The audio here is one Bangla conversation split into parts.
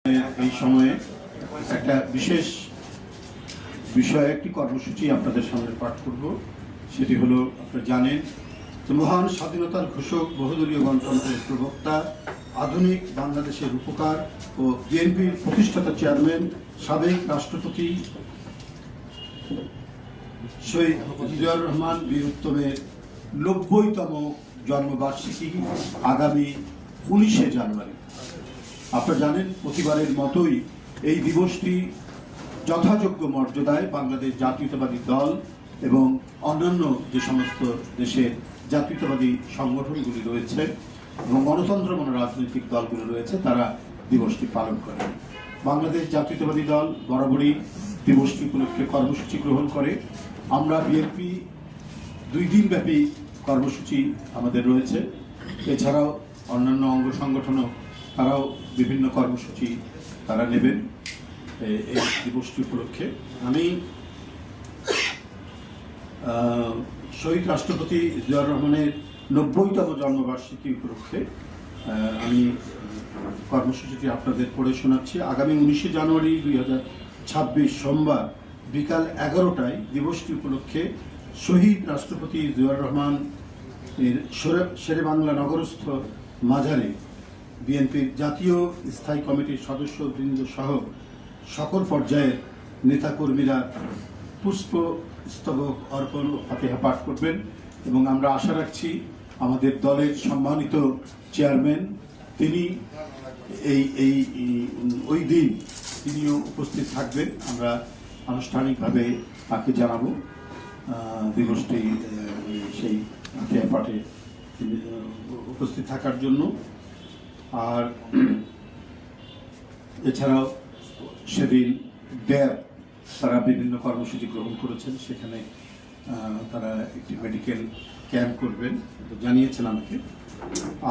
এই সময়ে একটা বিশেষ বিষয়ে একটি কর্মসূচি আপনাদের সামনে পাঠ করব। সেটি হলো, আপনারা জানেন যে মহান স্বাধীনতার ঘোষক, বহুদলীয় গণতন্ত্রের প্রবক্তা, আধুনিক বাংলাদেশের রূপকার ও বিএনপির প্রতিষ্ঠাতা চেয়ারম্যান, সাবেক রাষ্ট্রপতি শহীদ জিয়াউর রহমান বীর উত্তমের ৯০তম জন্মবার্ষিকী আগামী ১৯শে জানুয়ারি। আপনারা জানেন, প্রতিবারের মতোই এই দিবসটি যথাযোগ্য মর্যাদায় বাংলাদেশ জাতীয়তাবাদী দল এবং অন্যান্য যে সমস্ত দেশের জাতীয়তাবাদী সংগঠনগুলি রয়েছে এবং গণতন্ত্রমনা রাজনৈতিক দলগুলো রয়েছে, তারা দিবসটি পালন করে। বাংলাদেশ জাতীয়তাবাদী দল বরাবরই দিবসটি উপলক্ষে কর্মসূচি গ্রহণ করে। আমরা বিএনপি ২ দিনব্যাপী কর্মসূচি আমাদের রয়েছে। এছাড়াও অন্যান্য অঙ্গ সংগঠনও তারাও বিভিন্ন কর্মসূচি তারা নেবেন এই দিবসটি উপলক্ষে। আমি শহীদ রাষ্ট্রপতি জিয়াউর রহমানের ৯০তম জন্মবার্ষিকী উপলক্ষে আমি কর্মসূচিটি আপনাদের পড়ে শোনাচ্ছি। আগামী ১৯শে জানুয়ারি ২০২৬ সোমবার বিকাল ১১টায় দিবসটি উপলক্ষে শহীদ রাষ্ট্রপতি জিয়াউর রহমান শেরেবাংলা নগরস্থ মাজারে বিএনপির জাতীয় স্থায়ী কমিটির সদস্যবৃন্দ সহ সকল পর্যায়ের নেতাকর্মীরা পুষ্পস্তবক অর্পণ ও ফাতিহা পাঠ করবেন এবং আমরা আশা রাখছি আমাদের দলের সম্মানিত চেয়ারম্যান তিনি ওই দিন তিনিও উপস্থিত থাকবেন। আমরা আনুষ্ঠানিকভাবে তাকে জানাবো দিবসটি সেই ফাতিহা পাঠে উপস্থিত থাকার জন্য। আর এছাড়াও সেদিন ড্যাব তারা বিভিন্ন কর্মসূচি গ্রহণ করেছেন, সেখানে তারা একটি মেডিকেল ক্যাম্প করবেন জানিয়েছেন আমাকে।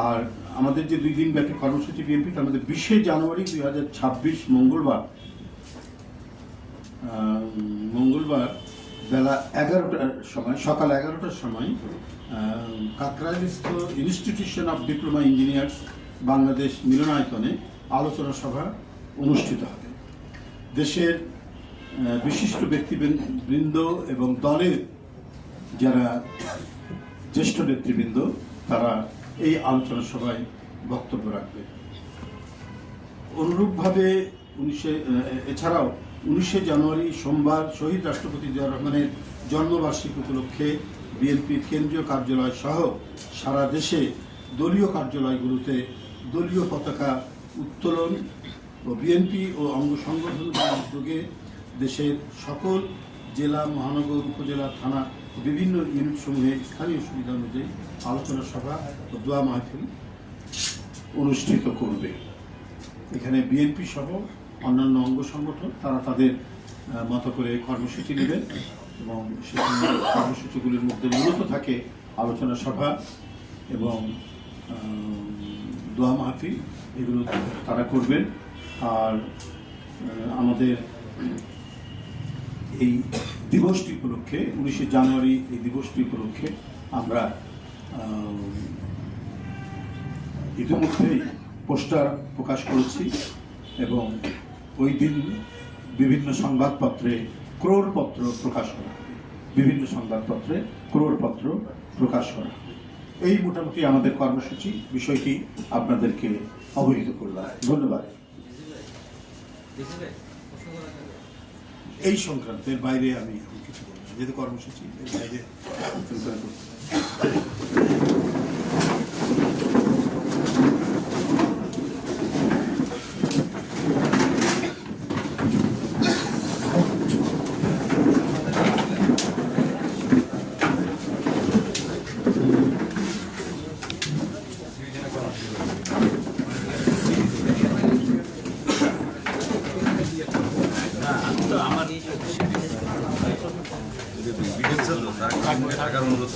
আর আমাদের যে 2 দিনব্যাপী কর্মসূচি বিএনপি, তার মধ্যে 20শে জানুয়ারি 2026 মঙ্গলবার বেলা 11টার সময়, সকাল 11টার সময় কাকরাইলস্থ Institution of Diploma Engineers Bangladesh মিলনায়তনে আলোচনা সভা অনুষ্ঠিত হবে। দেশের বিশিষ্ট ব্যক্তিবৃন্দ এবং দলের যারা জ্যেষ্ঠ নেতৃবৃন্দ তারা এই আলোচনা সভায় বক্তব্য রাখবে। অনুরূপভাবে এছাড়াও ১৯শে জানুয়ারি সোমবার শহীদ রাষ্ট্রপতি জিয়াউর রহমানের জন্মবার্ষিকী উপলক্ষে বিএনপির কেন্দ্রীয় কার্যালয় সহ সারা দেশে দলীয় কার্যালয়গুলোতে দলীয় পতাকা উত্তোলন ও বিএনপি ও অঙ্গ সংগঠনগুলোর উদ্যোগে দেশের সকল জেলা, মহানগর, উপজেলা, থানা বিভিন্ন ইউনিটসমূহে স্থানীয় সুবিধা অনুযায়ী আলোচনা সভা ও দোয়া মাহফিল অনুষ্ঠিত করবে। এখানে বিএনপি সহ অন্যান্য অঙ্গ সংগঠন তারা তাদের মতো করে কর্মসূচি নেবেন এবং সেখানে কর্মসূচিগুলির মধ্যে মূলত থাকে আলোচনা সভা এবং দোয়া মাহফিল, এগুলো তারা করবেন। আর আমাদের এই দিবসটি উপলক্ষে ১৯শে জানুয়ারি এই দিবসটি উপলক্ষে আমরা ইতিমধ্যেই পোস্টার প্রকাশ করেছি এবং ওই দিন বিভিন্ন সংবাদপত্রে ক্রোড়পত্র প্রকাশ করা হবে, বিভিন্ন সংবাদপত্রে ক্রোড়পত্র প্রকাশ করা হবে। এই মোটামুটি আমাদের কর্মসূচি, বিষয়টি আপনাদেরকে অবহিত করলাম। ধন্যবাদ। এই সংক্রান্তের বাইরে আমি কিছু বলবো, যেহেতু কর্মসূচি এর বাইরে টাকার অনুরোধ